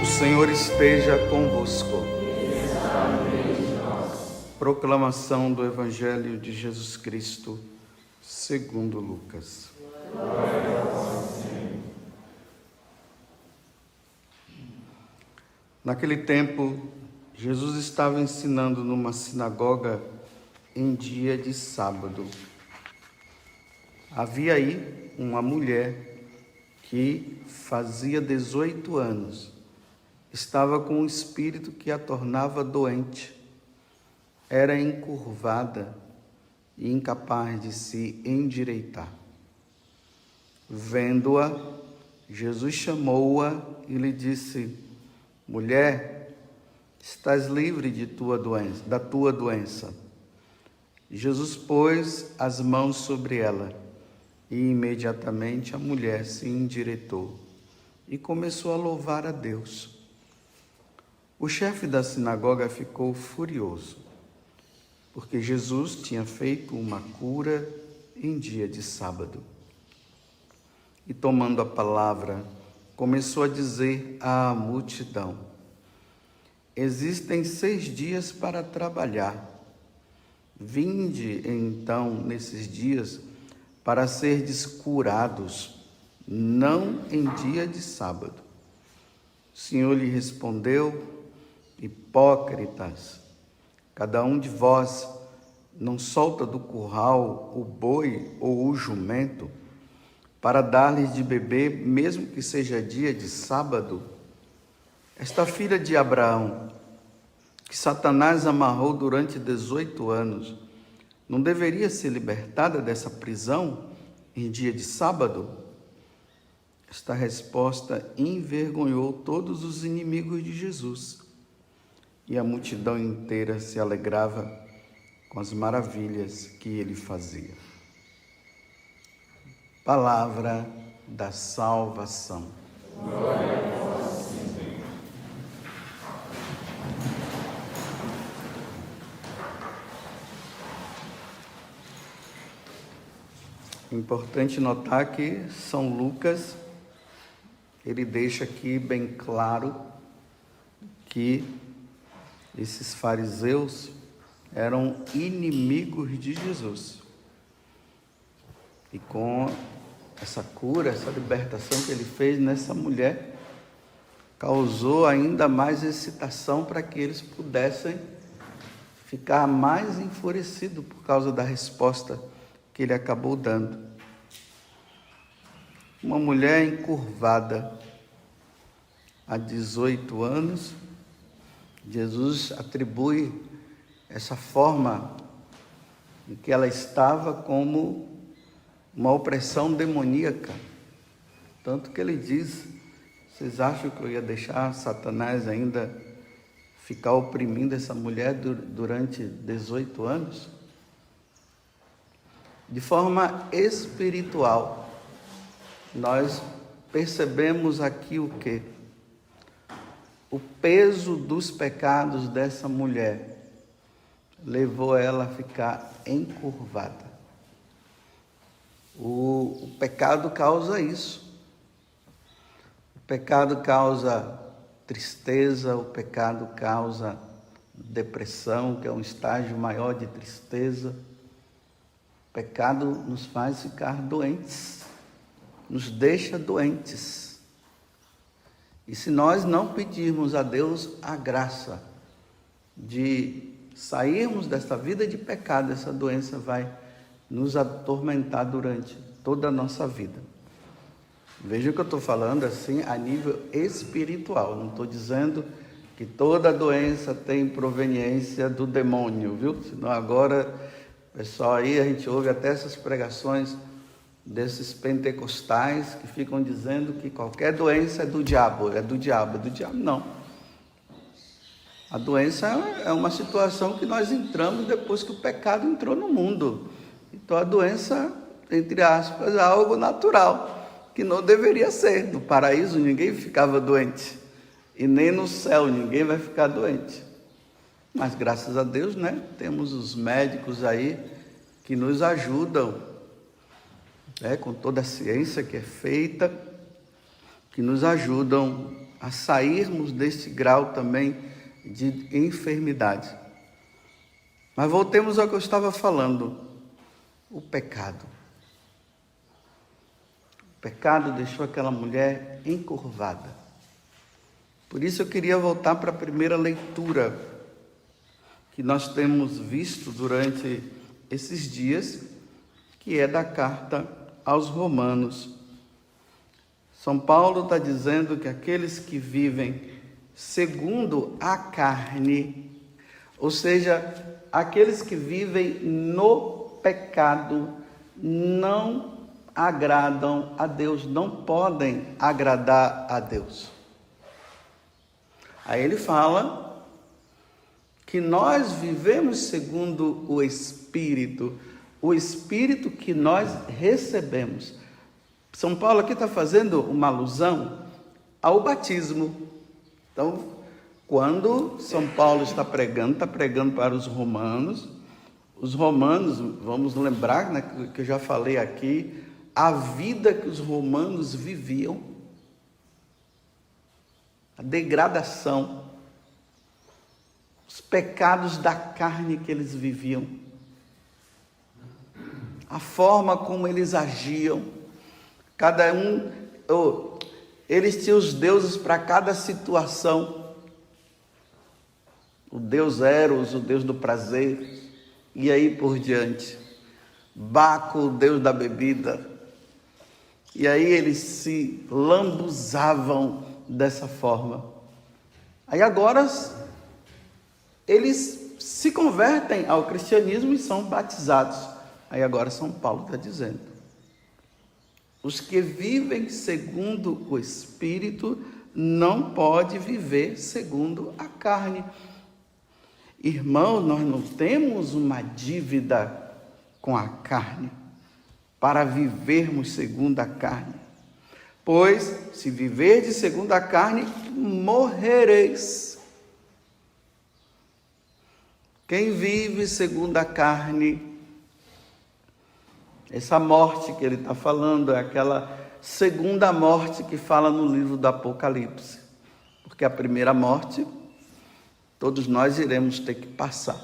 Senhor esteja convosco. Proclamação do Evangelho de Jesus Cristo, segundo Lucas. Naquele tempo, Jesus estava ensinando numa sinagoga em dia de sábado. Havia aí uma mulher que fazia 18 anos. Estava com um espírito que a tornava doente. Era encurvada e incapaz de se endireitar. Vendo-a, Jesus chamou-a e lhe disse: Mulher, estás livre da tua doença. Jesus pôs as mãos sobre ela e imediatamente a mulher se endireitou e começou a louvar a Deus. O chefe da sinagoga ficou furioso, porque Jesus tinha feito uma cura em dia de sábado. E tomando a palavra, começou a dizer à multidão: Existem 6 dias para trabalhar. Vinde então nesses dias para serdes curados, não em dia de sábado. O Senhor lhe respondeu: Hipócritas, cada um de vós não solta do curral o boi ou o jumento para dar-lhes de beber, mesmo que seja dia de sábado? Esta filha de Abraão, que Satanás amarrou durante 18 anos, não deveria ser libertada dessa prisão em dia de sábado? Esta resposta envergonhou todos os inimigos de Jesus. E a multidão inteira se alegrava com as maravilhas que ele fazia. Palavra da salvação. Glória a vós, Senhor. Importante notar que São Lucas, ele deixa aqui bem claro que esses fariseus eram inimigos de Jesus. E com essa cura, essa libertação que ele fez nessa mulher, causou ainda mais excitação para que eles pudessem ficar mais enfurecidos por causa da resposta que ele acabou dando. Uma mulher encurvada há 18 anos, Jesus atribui essa forma em que ela estava como uma opressão demoníaca. Tanto que ele diz: vocês acham que eu ia deixar Satanás ainda ficar oprimindo essa mulher durante 18 anos? De forma espiritual, nós percebemos aqui o quê? O peso dos pecados dessa mulher levou ela a ficar encurvada. O pecado causa isso. O pecado causa tristeza, o pecado causa depressão, que é um estágio maior de tristeza. O pecado nos faz ficar doentes, nos deixa doentes. E se nós não pedirmos a Deus a graça de sairmos dessa vida de pecado, essa doença vai nos atormentar durante toda a nossa vida. Veja que eu estou falando assim a nível espiritual, não estou dizendo que toda doença tem proveniência do demônio, viu? Senão agora, pessoal, aí a gente ouve até essas pregações desses pentecostais que ficam dizendo que qualquer doença é do diabo. Não. A doença é uma situação que nós entramos depois que o pecado entrou no mundo. Então a doença, entre aspas, é algo natural, que não deveria ser. No paraíso ninguém ficava doente, e nem no céu ninguém vai ficar doente. Mas graças a Deus, né, temos os médicos aí que nos ajudam, com toda a ciência que é feita, que nos ajudam a sairmos deste grau também de enfermidade. Mas voltemos ao que eu estava falando, o pecado. O pecado deixou aquela mulher encurvada. Por isso eu queria voltar para a primeira leitura que nós temos visto durante esses dias, que é da carta aos Romanos. São Paulo está dizendo que aqueles que vivem segundo a carne, ou seja, aqueles que vivem no pecado, não agradam a Deus, não podem agradar a Deus. Aí ele fala que nós vivemos segundo o Espírito que nós recebemos. São Paulo aqui está fazendo uma alusão ao batismo. Então, quando São Paulo está pregando para os romanos, vamos lembrar, né, que eu já falei aqui, a vida que os romanos viviam, a degradação, os pecados da carne que eles viviam, a forma como eles agiam, cada um, eles tinham os deuses para cada situação, o deus Eros, o deus do prazer, e aí por diante, Baco, o deus da bebida, e aí eles se lambuzavam dessa forma. Aí agora eles se convertem ao cristianismo e são batizados. Aí agora São Paulo está dizendo: os que vivem segundo o Espírito não podem viver segundo a carne. Irmãos, nós não temos uma dívida com a carne para vivermos segundo a carne. Pois, se viverdes segundo a carne, morrereis. Quem vive segundo a carne, essa morte que ele está falando é aquela segunda morte que fala no livro do Apocalipse. Porque a primeira morte, todos nós iremos ter que passar.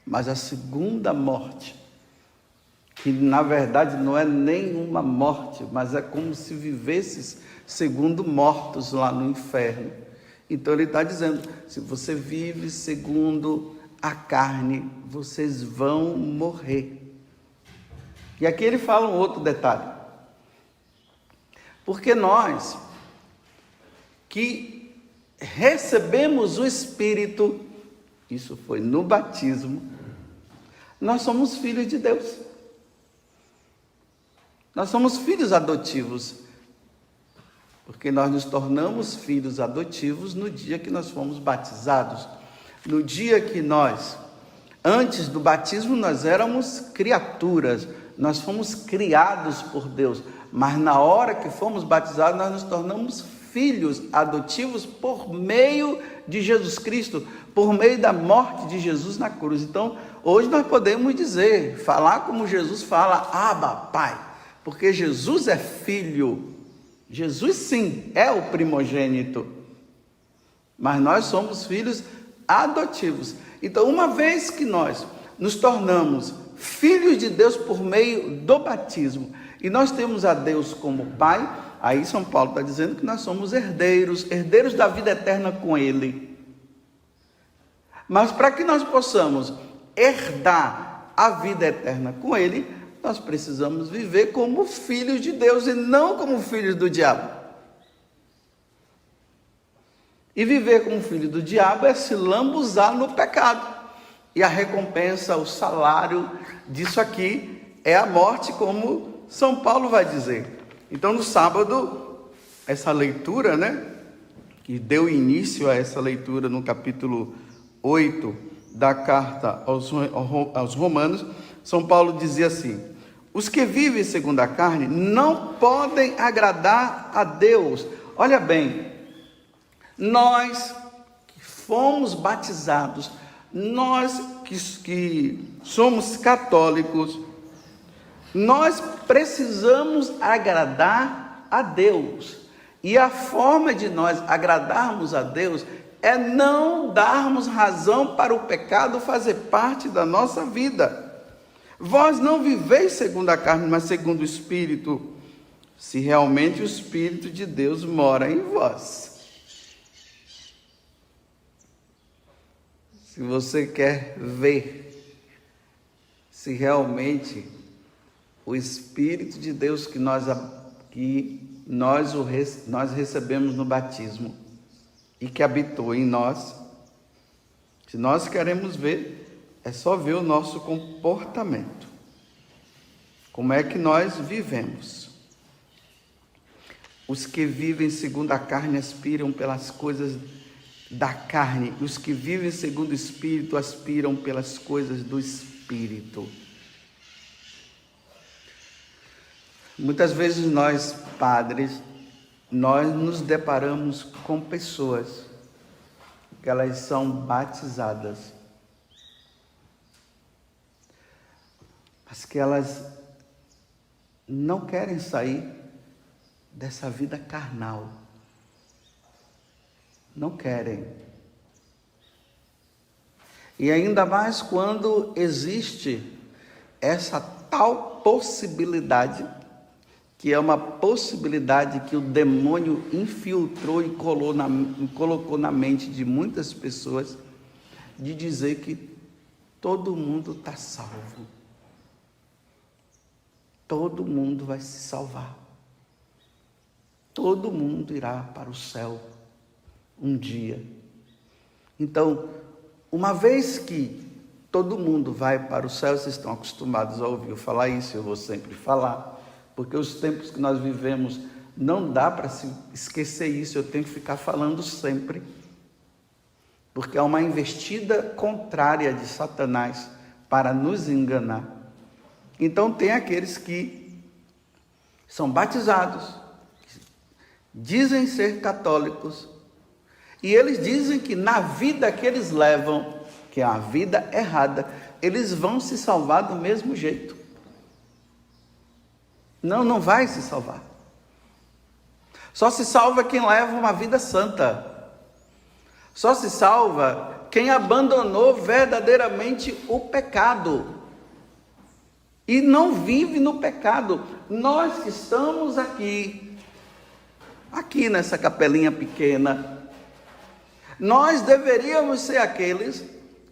Mas a segunda morte, que na verdade não é nenhuma morte, mas é como se vivesses segundo mortos lá no inferno. Então ele está dizendo, se você vive segundo a carne, vocês vão morrer. E aqui ele fala um outro detalhe. Porque nós que recebemos o Espírito, isso foi no batismo, nós somos filhos de Deus. Nós somos filhos adotivos, porque nós nos tornamos filhos adotivos no dia que nós fomos batizados. No dia que nós, antes do batismo, nós éramos criaturas, nós fomos criados por Deus, mas na hora que fomos batizados, nós nos tornamos filhos adotivos por meio de Jesus Cristo, por meio da morte de Jesus na cruz. Então, hoje nós podemos dizer, falar como Jesus fala, Abba, Pai. Porque Jesus é filho, Jesus sim é o primogênito, mas nós somos filhos adotivos. Então, uma vez que nós nos tornamos filhos de Deus por meio do batismo, e nós temos a Deus como Pai, aí São Paulo está dizendo que nós somos herdeiros da vida eterna com Ele. Mas para que nós possamos herdar a vida eterna com Ele, nós precisamos viver como filhos de Deus e não como filhos do diabo. E viver como filho do diabo é se lambuzar no pecado. E a recompensa, o salário disso aqui é a morte, como São Paulo vai dizer. Então, no sábado, essa leitura, que deu início a essa leitura no capítulo 8 da carta aos Romanos, São Paulo dizia assim: os que vivem segundo a carne não podem agradar a Deus. Olha bem, nós que fomos batizados, nós que somos católicos, nós precisamos agradar a Deus. E a forma de nós agradarmos a Deus é não darmos razão para o pecado fazer parte da nossa vida. Vós não viveis segundo a carne, mas segundo o Espírito, se realmente o Espírito de Deus mora em vós. Se você quer ver se realmente o Espírito de Deus que nós recebemos no batismo e que habitou em nós, se nós queremos ver, é só ver o nosso comportamento. Como é que nós vivemos? Os que vivem segundo a carne aspiram pelas coisas da carne. Os que vivem segundo o Espírito aspiram pelas coisas do Espírito. Muitas vezes nós, padres, nós nos deparamos com pessoas que elas são batizadas, mas que elas não querem sair dessa vida carnal. Não querem. E ainda mais quando existe essa tal possibilidade, que é uma possibilidade que o demônio infiltrou e colocou na mente de muitas pessoas, de dizer que todo mundo está salvo. Todo mundo vai se salvar. Todo mundo irá para o céu um dia. Então, uma vez que todo mundo vai para o céu, vocês estão acostumados a ouvir eu falar isso, eu vou sempre falar, porque os tempos que nós vivemos não dá para se esquecer isso, eu tenho que ficar falando sempre, porque é uma investida contrária de Satanás para nos enganar. Então tem aqueles que são batizados, dizem ser católicos, e eles dizem que na vida que eles levam, que é a vida errada, eles vão se salvar do mesmo jeito. Não vai se salvar. Só se salva quem leva uma vida santa. Só se salva quem abandonou verdadeiramente o pecado e não vive no pecado. Nós que estamos aqui nessa capelinha pequena, nós deveríamos ser aqueles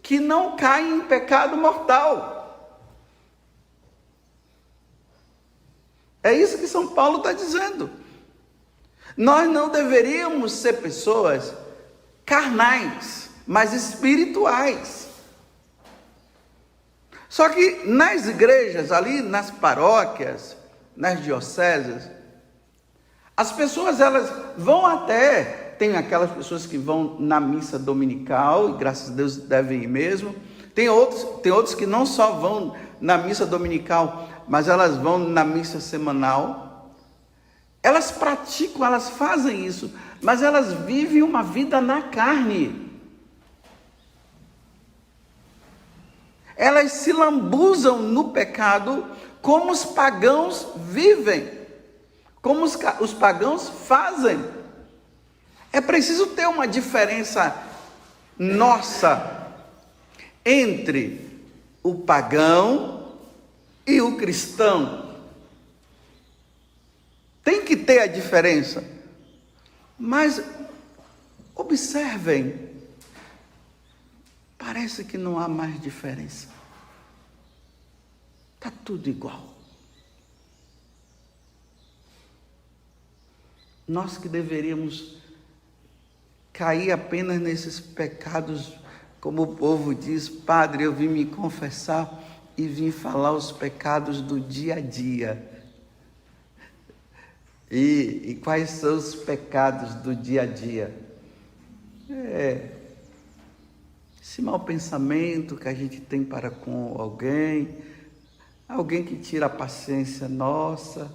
que não caem em pecado mortal. É isso que São Paulo está dizendo. Nós não deveríamos ser pessoas carnais, mas espirituais. Só que nas igrejas, ali nas paróquias, nas dioceses, as pessoas elas vão até... Tem aquelas pessoas que vão na missa dominical, e graças a Deus devem ir mesmo. Tem outros que não só vão na missa dominical, mas elas vão na missa semanal. Elas praticam, elas fazem isso, mas elas vivem uma vida na carne. Elas se lambuzam no pecado como os pagãos vivem, como os pagãos fazem. É preciso ter uma diferença nossa entre o pagão e o cristão. Tem que ter a diferença. Mas observem, parece que não há mais diferença. Está tudo igual. Nós que deveríamos cair apenas nesses pecados, como o povo diz, Padre, eu vim me confessar e vim falar os pecados do dia a dia. E quais são os pecados do dia a dia? Esse mau pensamento que a gente tem para com alguém que tira a paciência nossa,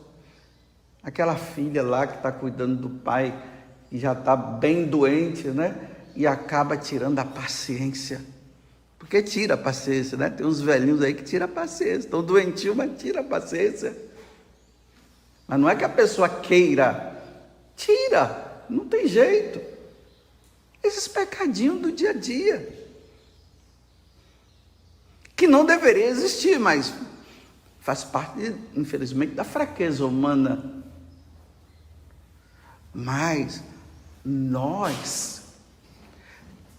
aquela filha lá que está cuidando do pai, que já está bem doente, né? E acaba tirando a paciência. Porque tira a paciência, né? Tem uns velhinhos aí que tiram a paciência. Estão doentios, mas tira a paciência. Mas não é que a pessoa queira. Tira, não tem jeito. Esses pecadinhos do dia a dia, que não deveria existir, mas faz parte, infelizmente, da fraqueza humana. Mas nós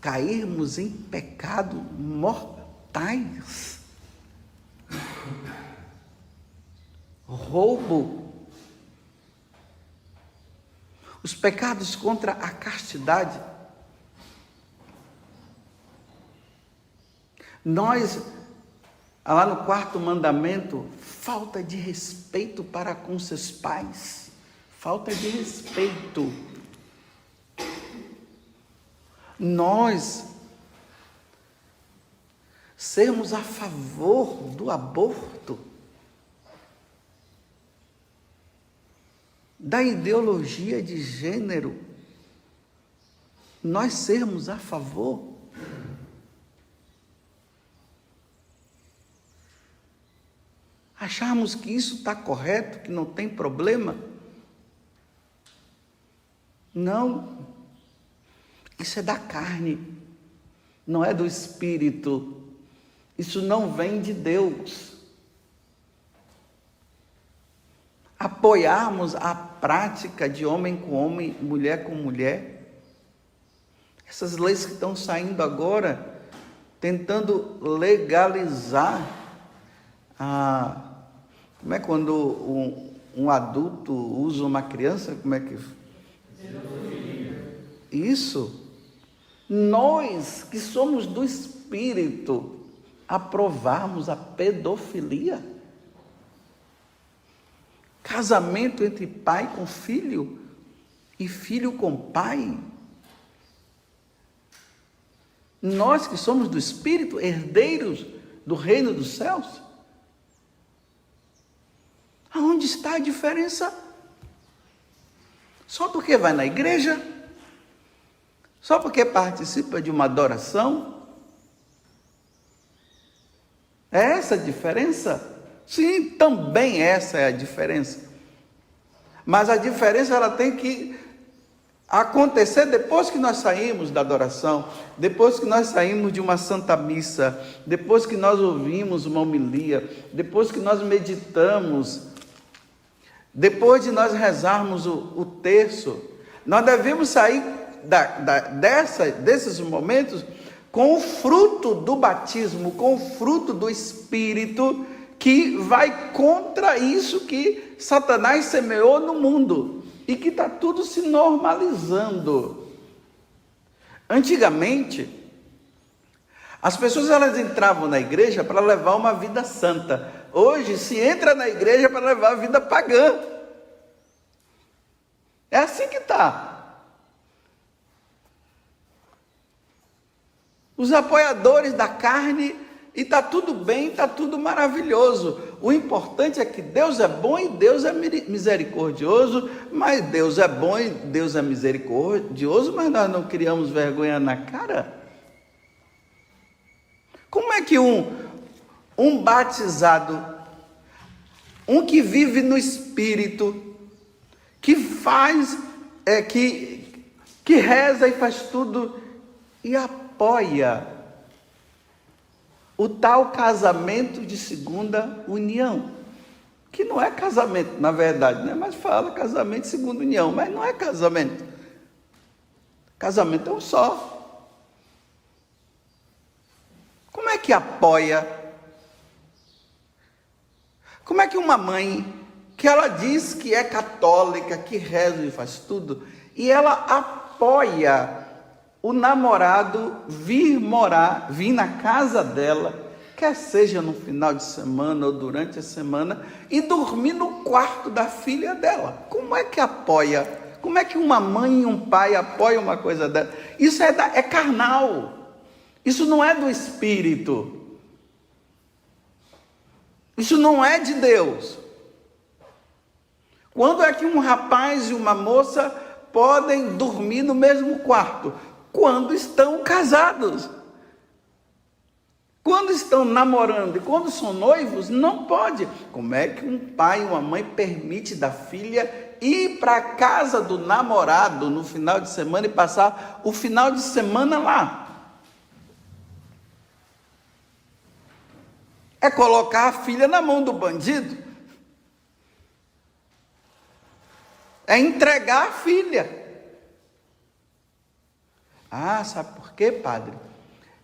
cairmos em pecado mortais, roubo, os pecados contra a castidade, nós, lá no 4º mandamento, falta de respeito para com seus pais, falta de respeito. Nós sermos a favor do aborto, da ideologia de gênero, nós sermos a favor. Acharmos que isso está correto, que não tem problema. Não. Isso é da carne, não é do espírito. Isso não vem de Deus. Apoiarmos a prática de homem com homem, mulher com mulher. Essas leis que estão saindo agora, tentando legalizar como é quando um adulto usa uma criança, como é que... Isso. Nós que somos do Espírito, aprovarmos a pedofilia. Casamento entre pai com filho e filho com pai. Nós que somos do Espírito, herdeiros do reino dos céus. Aonde está a diferença? Só porque vai na igreja? Só porque participa de uma adoração? É essa a diferença? Sim, também essa é a diferença. Mas a diferença ela tem que acontecer depois que nós saímos da adoração, depois que nós saímos de uma santa missa, depois que nós ouvimos uma homilia, depois que nós meditamos, depois de nós rezarmos o terço. Nós devemos sair desses momentos com o fruto do batismo, com o fruto do Espírito, que vai contra isso que Satanás semeou no mundo e que está tudo se normalizando. Antigamente, as pessoas elas entravam na igreja para levar uma vida santa. Hoje se entra na igreja para levar a vida pagã. É assim que está. Os apoiadores da carne, e está tudo bem, está tudo maravilhoso. O importante é que Deus é bom e Deus é misericordioso, mas Deus é bom e Deus é misericordioso, mas nós não criamos vergonha na cara. Como é que um batizado, um que vive no Espírito, que faz, que reza e faz tudo, e apoia o tal casamento de segunda união, que não é casamento, na verdade, né? Mas fala casamento de segunda união, mas não é casamento. Casamento é um só. Como é que apoia? Como é que uma mãe, que ela diz que é católica, que reza e faz tudo, e ela apoia o namorado vir na casa dela, quer seja no final de semana ou durante a semana, e dormir no quarto da filha dela? Como é que apoia? Como é que uma mãe e um pai apoiam uma coisa dessa? Isso é carnal. Isso não é do Espírito. Isso não é de Deus. Quando é que um rapaz e uma moça podem dormir no mesmo quarto? Quando estão casados. Quando estão namorando e quando são noivos, não pode. Como é que um pai e uma mãe permite da filha ir para a casa do namorado no final de semana e passar o final de semana lá. É colocar a filha na mão do bandido. É entregar a filha. Ah, sabe por quê, padre?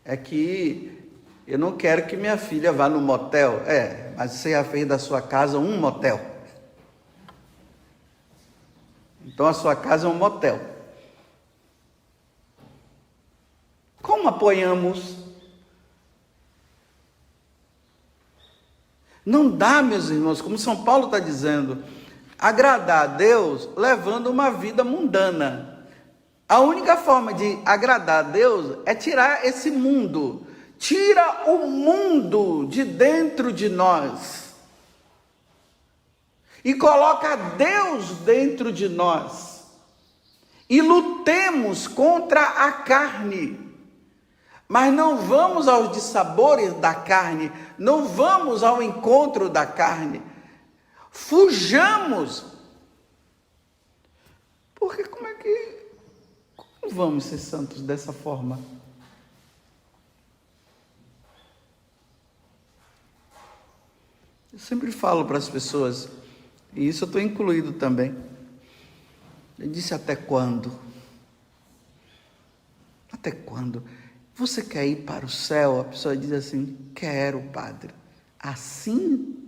É que eu não quero que minha filha vá no motel. Mas você já fez da sua casa um motel. Então a sua casa é um motel. Como apoiamos? Não dá, meus irmãos, como São Paulo está dizendo, agradar a Deus levando uma vida mundana. A única forma de agradar a Deus é tirar esse mundo. Tira o mundo de dentro de nós. E coloca Deus dentro de nós. E lutemos contra a carne. Mas não vamos aos dissabores da carne. Não vamos ao encontro da carne. Fujamos. Porque como vamos ser santos dessa forma? Eu sempre falo para as pessoas, e isso eu estou incluído também. Eu disse, até quando? Até quando? Você quer ir para o céu? A pessoa diz assim, quero, padre. Assim?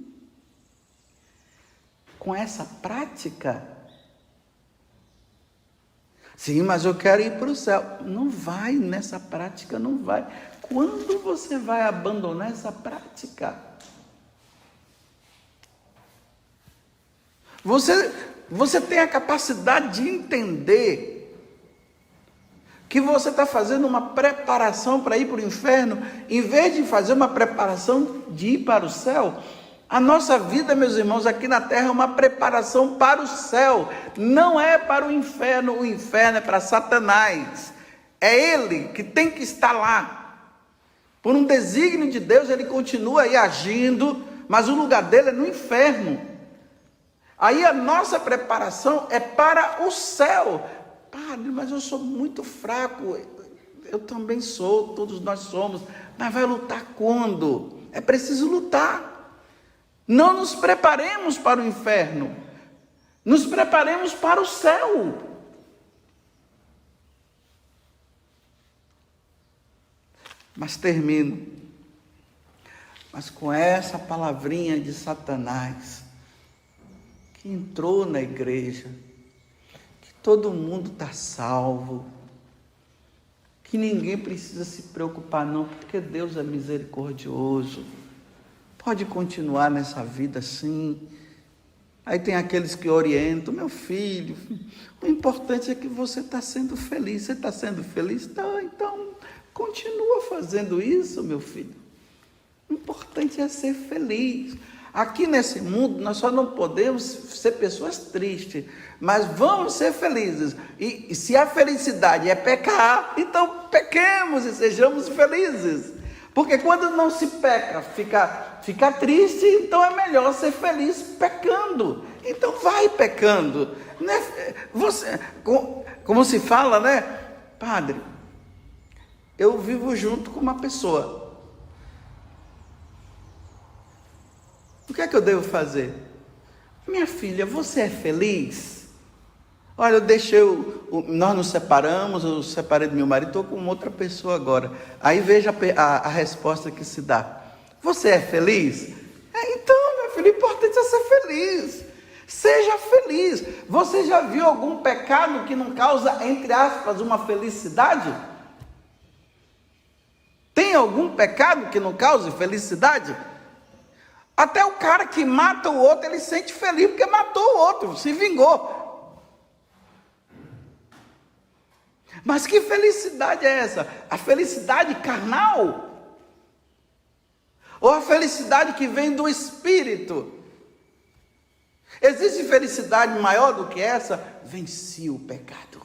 Com essa prática? Sim, mas eu quero ir para o céu. Não vai, nessa prática não vai. Quando você vai abandonar essa prática? Você tem a capacidade de entender que você está fazendo uma preparação para ir para o inferno, em vez de fazer uma preparação de ir para o céu. A nossa vida, meus irmãos, aqui na terra é uma preparação para o céu, não é para o inferno é para Satanás, é ele que tem que estar lá, por um desígnio de Deus, ele continua aí agindo, mas o lugar dele é no inferno. Aí a nossa preparação é para o céu. Padre, mas eu sou muito fraco. Eu também sou, todos nós somos. Mas vai lutar quando? É preciso lutar. Não nos preparemos para o inferno. Nos preparemos para o céu. Mas termino. Mas com essa palavrinha de Satanás, que entrou na igreja, que todo mundo está salvo, que ninguém precisa se preocupar não, porque Deus é misericordioso, pode continuar nessa vida assim. Aí tem aqueles que orientam, meu filho, o importante é que você está sendo feliz. Você está sendo feliz? Tá, então continua fazendo isso, meu filho. O importante é ser feliz. Aqui nesse mundo, nós só não podemos ser pessoas tristes, mas vamos ser felizes. E se a felicidade é pecar, então pequemos e sejamos felizes. Porque quando não se peca, fica triste, então é melhor ser feliz pecando. Então vai pecando. Né? Você, como se fala, né? Padre, eu vivo junto com uma pessoa. O que é que eu devo fazer? Minha filha, você é feliz? Olha, nós nos separamos, eu separei do meu marido, estou com outra pessoa agora. Aí veja a resposta que se dá. Você é feliz? Então, meu filho, o importante é ser feliz. Seja feliz. Você já viu algum pecado que não causa, entre aspas, uma felicidade? Tem algum pecado que não cause felicidade? Até o cara que mata o outro, ele sente feliz porque matou o outro, se vingou. Mas que felicidade é essa? A felicidade carnal? Ou a felicidade que vem do Espírito? Existe felicidade maior do que essa? Venci o pecado.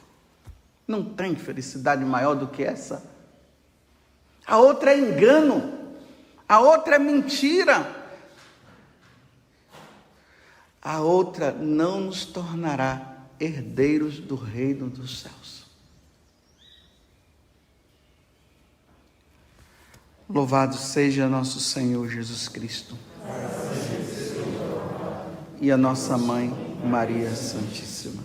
Não tem felicidade maior do que essa. A outra é engano. A outra é mentira. a outra não nos tornará herdeiros do reino dos céus. Louvado seja nosso Senhor Jesus Cristo e a nossa Mãe, Maria Santíssima.